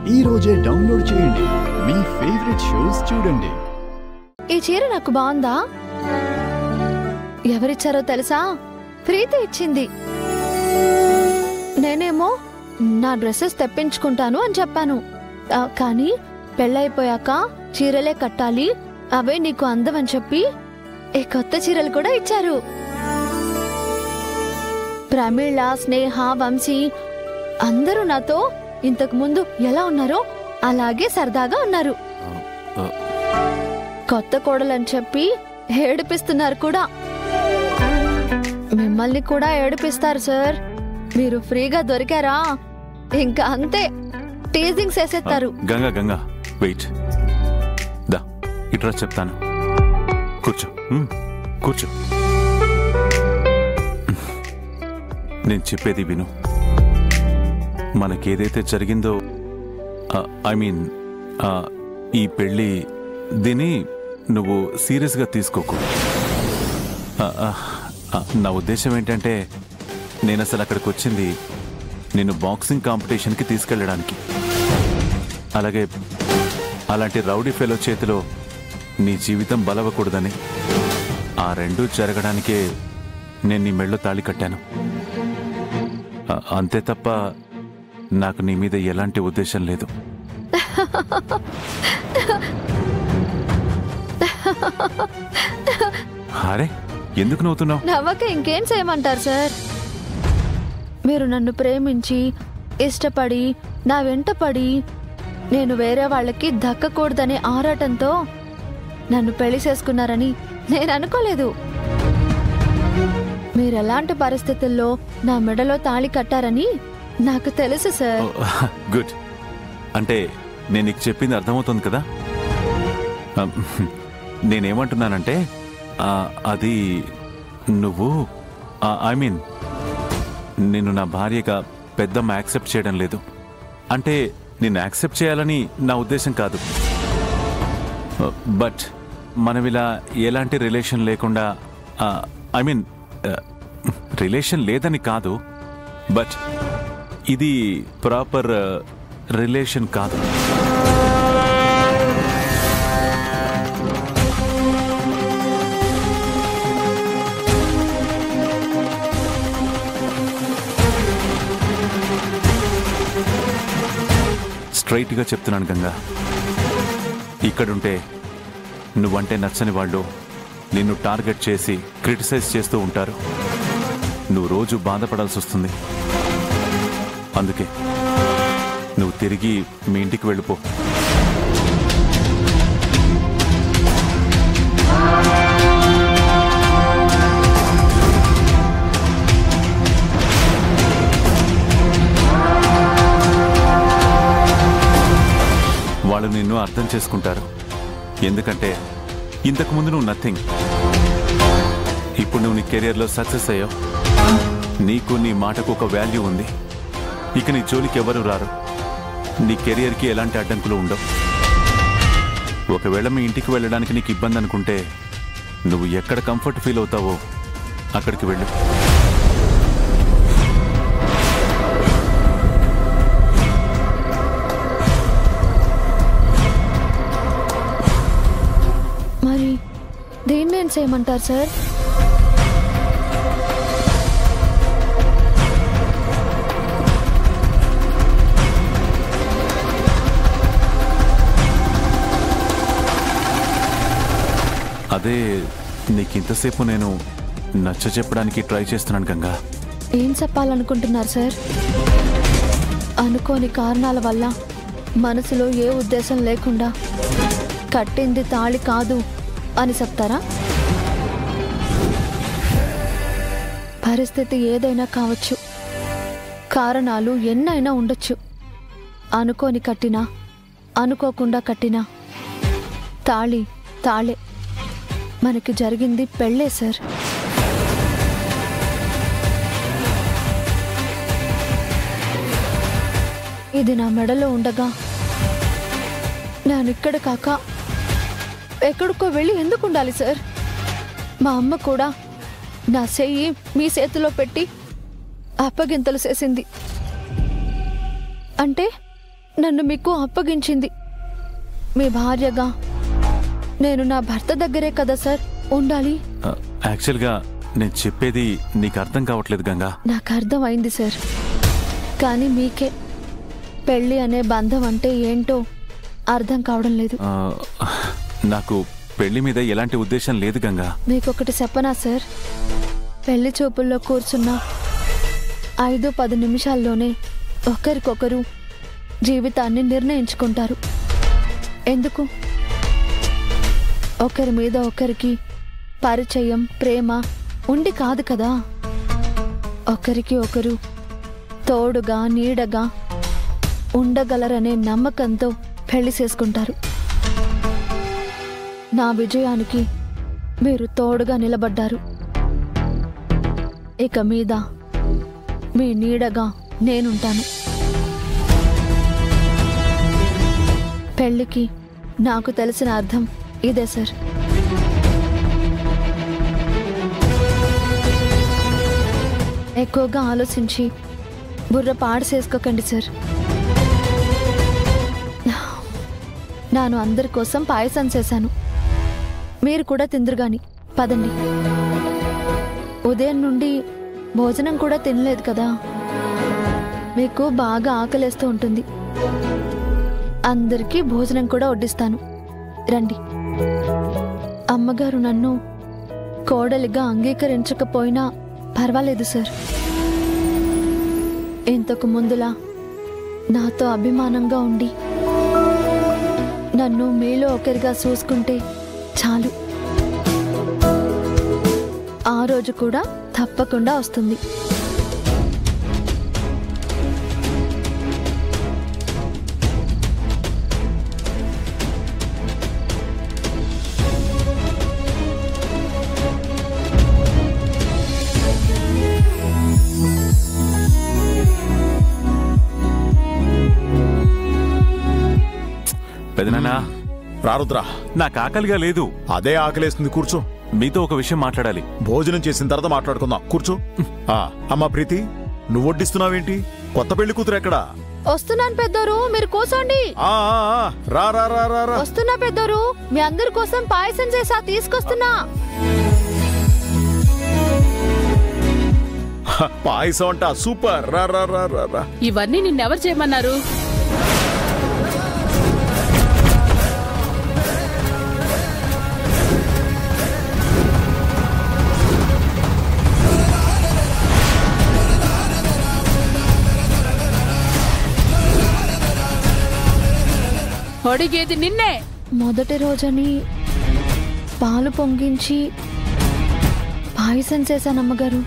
ఈ రోజే డౌన్లోడ్ చేయండి. మీ ఫేవరెట్ షోస్ చూడండి. ఈ చీర నాకు బాగుందా? ఎవరిచ్చారో తెలుసా? ప్రీతి ఇచ్చింది. నేనేమో నా డ్రెస్సెస్ తెప్పించుకుంటాను అని చెప్పాను. కానీ పెళ్ళైపోయాక చీరలే కట్టాలి, అవే నీకు అందమని చెప్పి ఈ కొత్త చీరలు కూడా ఇచ్చారు. ప్రమీళ, స్నేహ, వంశీ అందరూ నాతో ఇంతకు ముందు ఎలా ఉన్నారో అలాగే సరదాగా ఉన్నారు. కొత్త కోడలని చెప్పి ఏడిపిస్తున్నారు కూడా. మిమ్మల్ని కూడా ఏడిపిస్తారు సార్. మీరు ఫ్రీగా దొరికారా ఇంకా అంతే, టీజింగ్ చేసేస్తారు. గంగా గంగా వెయిట్, దా ఇట్రా చెప్తాను. కూర్చో కూర్చో. నేను చెప్పేది విను. మనకేదైతే జరిగిందో, ఐ మీన్ ఈ పెళ్ళి, దీన్ని నువ్వు సీరియస్గా తీసుకోకు. నా ఉద్దేశం ఏంటంటే, నేను అసలు అక్కడికి వచ్చింది నిన్ను బాక్సింగ్ కాంపిటీషన్కి తీసుకెళ్ళడానికి. అలాగే అలాంటి రౌడీ ఫెలో చేతిలో నీ జీవితం బలవకూడదని. ఆ రెండూ జరగడానికే నేను నీ మెళ్ళో తాళి కట్టాను. అంతే తప్ప నాకు నీ మీద ఎలాంటి ఉద్దేశం లేదు. అరే ఎందుకు నవ్వుతున్నావు? నవ్వక ఇంకేం చేయమంటారు సార్? మీరు నన్ను ప్రేమించి ఇష్టపడి నా వెంట పడి నేను వేరే వాళ్ళకి దక్కకూడదనే ఆరాటంతో నన్ను పెళ్లి చేసుకున్నారని నేను అనుకోలేదు. మీరెలాంటి పరిస్థితుల్లో నా మెడలో తాళి కట్టారని నాకు తెలుసు సార్. గుడ్. అంటే నేను నీకు చెప్పింది అర్థమవుతుంది కదా? నేనేమంటున్నానంటే, అది నువ్వు, ఐ మీన్ నిన్ను నా భార్యగా పెద్దమ్మ యాక్సెప్ట్ చేయడం లేదు. అంటే నిన్ను యాక్సెప్ట్ చేయాలని నా ఉద్దేశం కాదు. బట్ మనమిలా ఎలాంటి రిలేషన్ లేకుండా, ఐ మీన్ రిలేషన్ లేదని కాదు, బట్ ఇది ప్రాపర్ రిలేషన్ కాదు. స్ట్రైట్గా చెప్తున్నాను గంగా, ఇక్కడుంటే నువ్వంటే నచ్చని వాళ్ళు నిన్ను టార్గెట్ చేసి క్రిటిసైజ్ చేస్తూ ఉంటారు. నువ్వు రోజు బాధపడాల్సి వస్తుంది. అందుకే నువ్వు తిరిగి మీ ఇంటికి వెళ్ళిపో. వాళ్ళు నిన్ను అర్థం చేసుకుంటారు. ఎందుకంటే ఇంతకుముందు నువ్వు నథింగ్. ఇప్పుడు నువ్వు నీ కెరియర్లో సక్సెస్ అయ్యావు. నీకు నీ మాటకు ఒక వాల్యూ ఉంది. ఇక నీ జోలికి ఎవరు రారు. నీ కెరియర్కి ఎలాంటి అడ్డంకులు ఉండవు. ఒకవేళ మీ ఇంటికి వెళ్ళడానికి నీకు ఇబ్బంది అనుకుంటే, నువ్వు ఎక్కడ కంఫర్ట్ ఫీల్ అవుతావో అక్కడికి వెళ్ళు. మరి దేన్నేం చేయమంటారు సార్? అదే నీకింతసేపు నేను నచ్చ చెప్పడానికి ట్రై చేస్తున్నాను గంగా. ఏం చెప్పాలనుకుంటున్నారు సార్? అనుకోని కారణాల వల్ల మనసులో ఏ ఉద్దేశం లేకుండా కట్టింది తాళి కాదు అని చెప్తారా? పరిస్థితి ఏదైనా కావచ్చు, కారణాలు ఎన్నైనా ఉండొచ్చు. అనుకోని కట్టినా అనుకోకుండా కట్టినా తాళి తాళే. మనకి జరిగింది పెళ్ళే సార్. ఇది నా మెడలో ఉండగా నేనిక్కడ కాక ఎక్కడికో వెళ్ళి ఎందుకు ఉండాలి సార్? మా అమ్మ కూడా నా చెయ్యి మీ చేతిలో పెట్టి అప్పగింతలు చేసింది. అంటే నన్ను మీకు అప్పగించింది. మీ భార్యగా నేను నా భర్త దగ్గరే కదా సార్ ఉండాలి. యాక్చువల్గా నేను చెప్పేది నీకు అర్థం కావట్లేదు గంగా. నాకు అర్థం అయింది సార్, కానీ మీకే పెళ్లి అనే బంధం అంటే ఏంటో అర్థం కావడం లేదు. నాకు పెళ్లి మీద ఎలాంటి ఉద్దేశం లేదు గంగా. మీకొకటి చెప్పనా సార్, పెళ్లి చూపుల్లో కూర్చున్న 5-10 నిమిషాల్లోనే ఒకరికొకరు జీవితాన్ని నిర్ణయించుకుంటారు. ఎందుకు? ఒకరి మీద ఒకరికి పరిచయం, ప్రేమ ఉండి కాదు కదా. ఒకరికి ఒకరు తోడుగా, నీడగా ఉండగలరనే నమ్మకంతో పెళ్లి చేసుకుంటారు. నా విజయానికి మీరు తోడుగా నిలబడ్డారు. ఇక మీద మీ నీడగా నేనుంటాను. పెళ్లికి నాకు తెలిసిన అర్థం ఇదే సార్. ఎక్కువగా ఆలోచించి బుర్ర పాడు చేసుకోకండి సార్. నేను అందరి కోసం పాయసం చేశాను, మీరు కూడా తిందురుగాని. పదండి. ఉదయం నుండి భోజనం కూడా తినలేదు కదా, మీకు బాగా ఆకలేస్తూ ఉంటుంది. అందరికీ భోజనం కూడా వడ్డిస్తాను, రండి. అమ్మగారు నన్ను కోడలిగా అంగీకరించకపోయినా పర్వాలేదు సార్. ఇంతకు ముందులా నాతో అభిమానంగా ఉండి నన్ను మీలో ఒకరిగా చూసుకుంటే చాలు. ఆ రోజు కూడా తప్పకుండా వస్తుంది. పెదనాన్నా, రారుద్రా, నాకు ఆకలిగా లేదు. అదే ఆకలేస్తుంది, కూర్చో. మీతో ఒక విషయం మాట్లాడాలి. భోజనం చేసిన తర్వాత మాట్లాడుకుందాం, కూర్చో. అమ్మా ప్రీతి, నువ్వు వడ్డిస్తున్నావేంటి? కొత్త పెళ్లి కూతురు ఎక్కడా? వస్తున్నాను పెద్దోరు, మీరు కూర్చోండి. రా రా రా రా రా. వస్తున్నా పెద్దోరు, మీ అందరి కోసం పాయసం చేసా, తీసుకొస్తున్నా. పాయసం అంట, సూపర్. రా రా రా రా రా. ఇవన్నీ నిన్నెవరు చేయమన్నారు? అడిగేది నిన్నే. మొదటి రోజని పాలు పొంగించి పాయసం చేశానమ్మగారు.